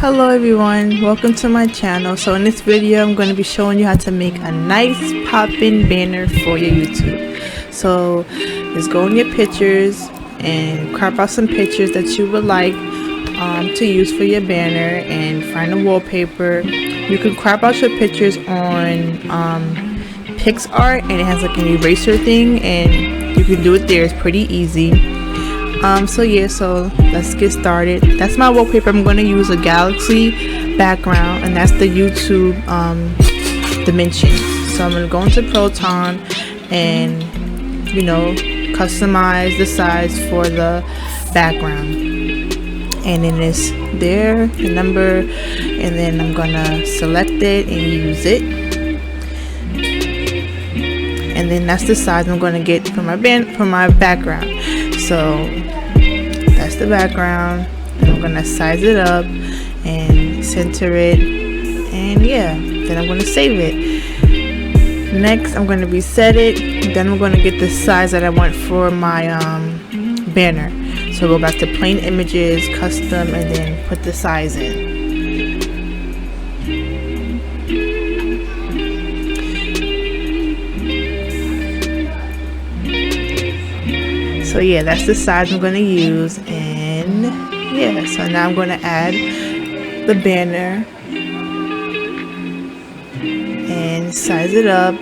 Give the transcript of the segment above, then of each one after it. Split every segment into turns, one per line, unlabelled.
Hello everyone, welcome to my channel. So in this video I'm going to be showing you how to make a nice pop-in banner for your YouTube. So just go in your pictures and crop out some pictures that you would like to use for your banner, and find a wallpaper. You can crop out your pictures on Picsart, and it has like an eraser thing, and you can do it there. It's pretty easy. So let's get started. That's my wallpaper. I'm going to use a galxay background, and that's the YouTube dimensions. So I'm going to go into Phonto and customize the size for the background, and then it's there, the number, and then I'm going to select it and use it, and then that's the size I'm going to get for my background. So that's the background, and I'm gonna size it up and center it, and yeah, then I'm gonna save it. Next I'm gonna reset it, then I'm gonna get the size that I want for my banner. So go back to plain images, custom, and then put the size in. So yeah, that's the size I'm going to use, and yeah, so now I'm going to add the banner and size it up.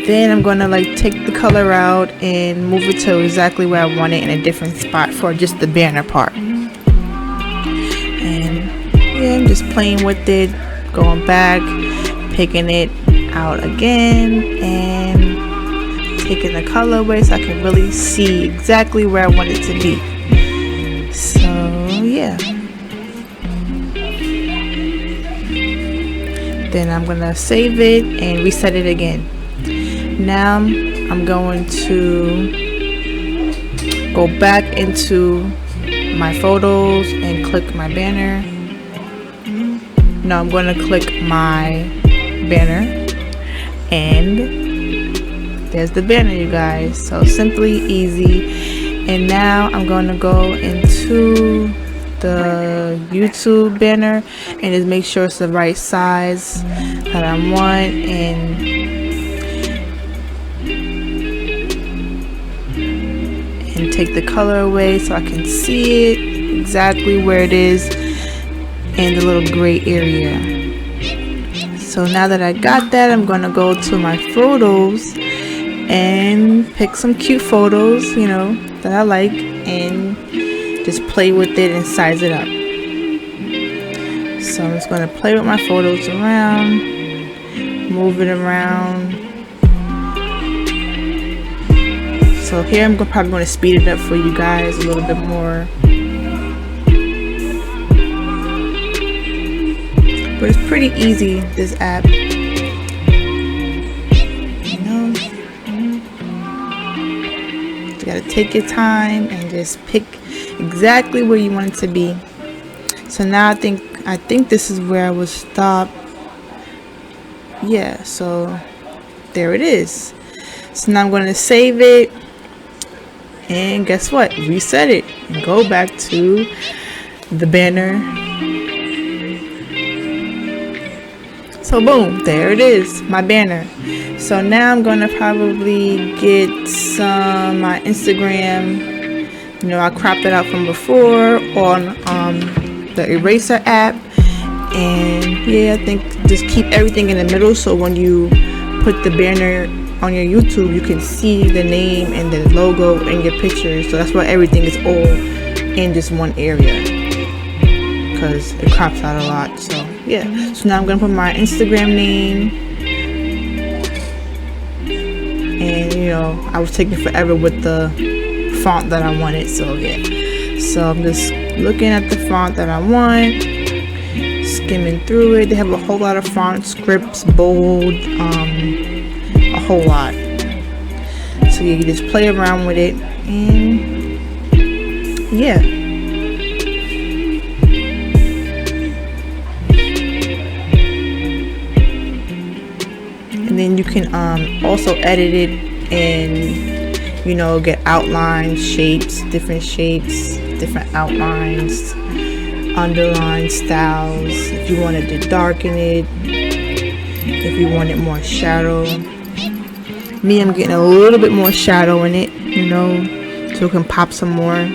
Then I'm going to take the color out and move it to exactly where I want it in a different spot for just the banner part. And yeah, I'm just playing with it, going back, picking it out again, and taking the color away so I can really see exactly where I want it to be. So yeah, then I'm gonna save it and reset it again. Now I'm going to go back into my photos and click my banner. No, I'm going to click my banner, and there's the banner, you guys. So simply, easy. And now I'm going to go into the YouTube banner and just make sure it's the right size that I want, and take the color away so I can see it exactly where it is in the little gray area. So now that I got that, I'm going to go to my photos and pick some cute photos, that I like, and just play with it and size it up. So I'm just going to play with my photos around, move it around. So here I'm probably going to speed it up for you guys a little bit more. But it's pretty easy, this app. You gotta take your time and just pick exactly where you want it to be. So now I think this is where I would stop. Yeah, so there it is. So now I'm going to save it, and guess what? Reset it and go back to the banner. So boom, there it is, my banner. So now I'm going to probably get my Instagram. I cropped it out from before on the eraser app. And yeah, I think just keep everything in the middle, so when you put the banner on your YouTube, you can see the name and the logo and your picture. So that's why everything is all in just one area, because it crops out a lot. So yeah, so now I'm going to put my Instagram name. And I was taking forever with the font that I wanted, so yeah. So I'm just looking at the font that I want, skimming through it. They have a whole lot of font scripts, bold, a whole lot. So you just play around with it, and yeah. And then you can also edit it and get outlines, shapes, different outlines, underline styles, if you wanted to darken it, if you wanted more shadow. Me, I'm getting a little bit more shadow in it, you know, so it can pop some more.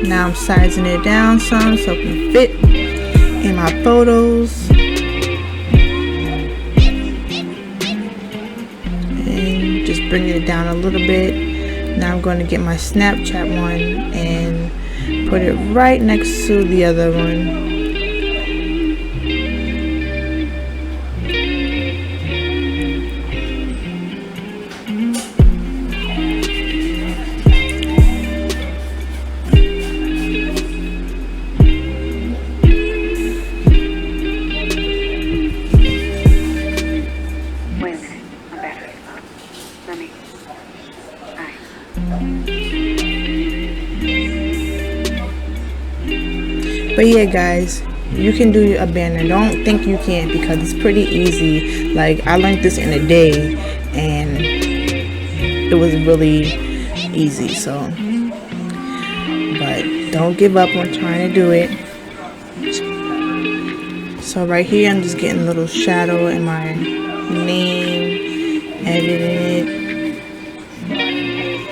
Now I'm sizing it down some so it can fit in my photos. And just bringing it down a little bit. Now I'm going to get my Snapchat one and put it right next to the other one. But yeah, guys, you can do a banner. Don't think you can't, because it's pretty easy. Like, I learned this in a day and it was really easy. So, but don't give up on trying to do it. So right here, I'm just getting a little shadow in my name, editing it.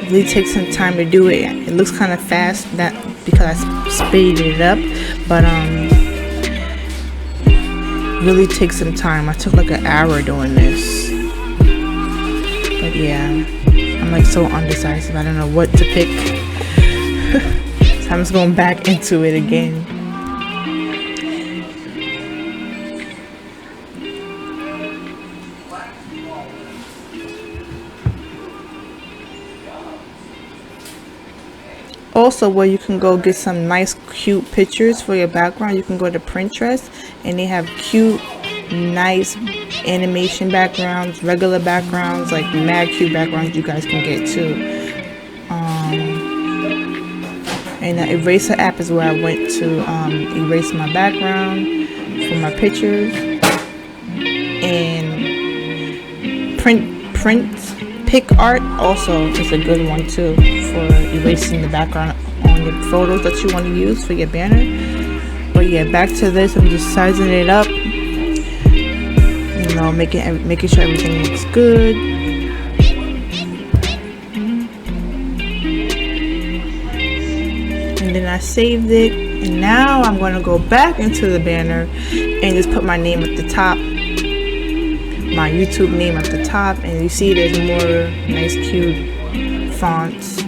It really takes some time to do it. It looks kind of fast, that because I speeded it up, but really takes some time. I took like an hour doing this. But yeah, I'm like so undecisive. I don't know what to pick. So I'm just going back into it again. Also, where you can go get some nice cute pictures for your background, you can go to Pinterest and they have cute, nice animation backgrounds, regular backgrounds, like mad cute backgrounds you guys can get too. And the eraser app is where I went to erase my background for my pictures. And Picsart also is a good one too for erasing the background on your photos that you want to use for your banner. But yeah, back to this. I'm just sizing it up, you know, making sure everything looks good. And then I saved it, and now I'm going to go back into the banner and just put my name at the top, my YouTube name at the top, and you see there's more nice cute fonts.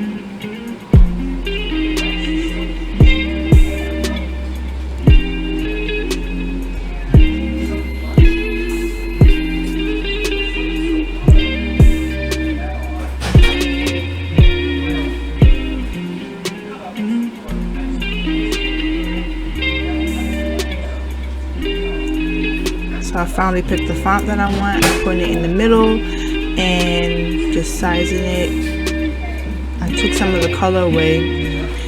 So I finally picked the font that I want. I'm putting it in the middle and just sizing it. I took some of the color away,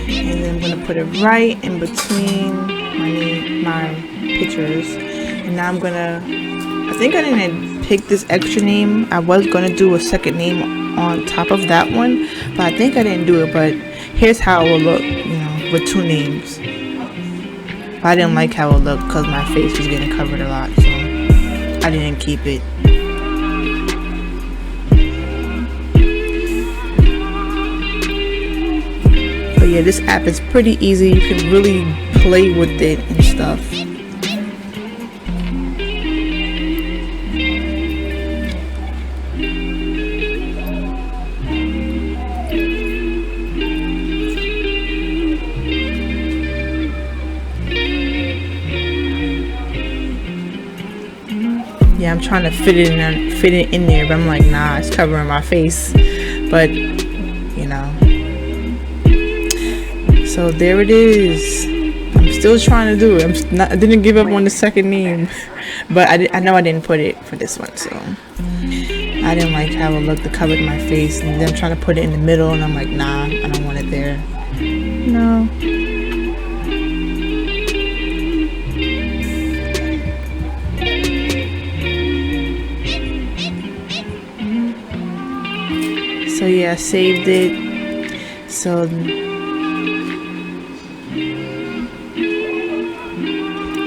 and then I'm going to put it right in between my pictures. And now I'm going to, I think I didn't pick this extra name. I was going to do a second name on top of that one, but I think I didn't do it. But here's how it will look, you know, with two names. I didn't like how it looked because my face was getting covered a lot, so I didn't keep it. But yeah, this app is pretty easy. You can really play with it and stuff. Yeah, I'm trying to fit it in there, but I'm like, nah, it's covering my face. But you know, so there it is. I'm still trying to do it. I didn't give up on the second name, but I know I didn't put it for this one. So, I didn't like how it looked. It covered my face, and then I'm trying to put it in the middle, and I'm like, nah, I don't want it there. No. So yeah, I saved it. So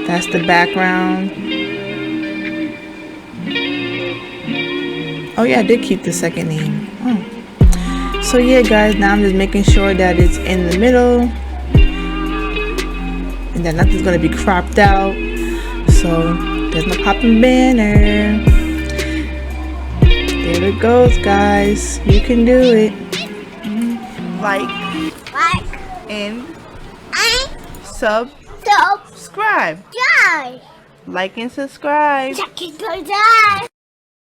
that's the background. Oh yeah, I did keep the second name. Oh. So yeah guys, now I'm just making sure that it's in the middle and that nothing's gonna be cropped out. So there's my popping banner. There it goes guys. You can do it. Like and subscribe. Like and subscribe.